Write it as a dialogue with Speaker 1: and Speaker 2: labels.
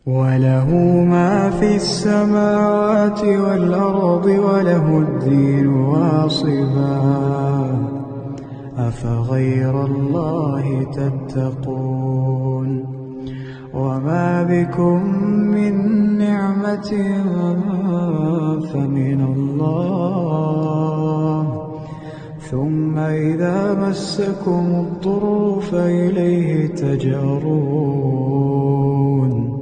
Speaker 1: وله ما في السماوات والأرض وله الدين واصبا أفغير الله تتقون وما بكم من نعمة فمن الله ثم إذا مسكم الضر فإليه تجأرون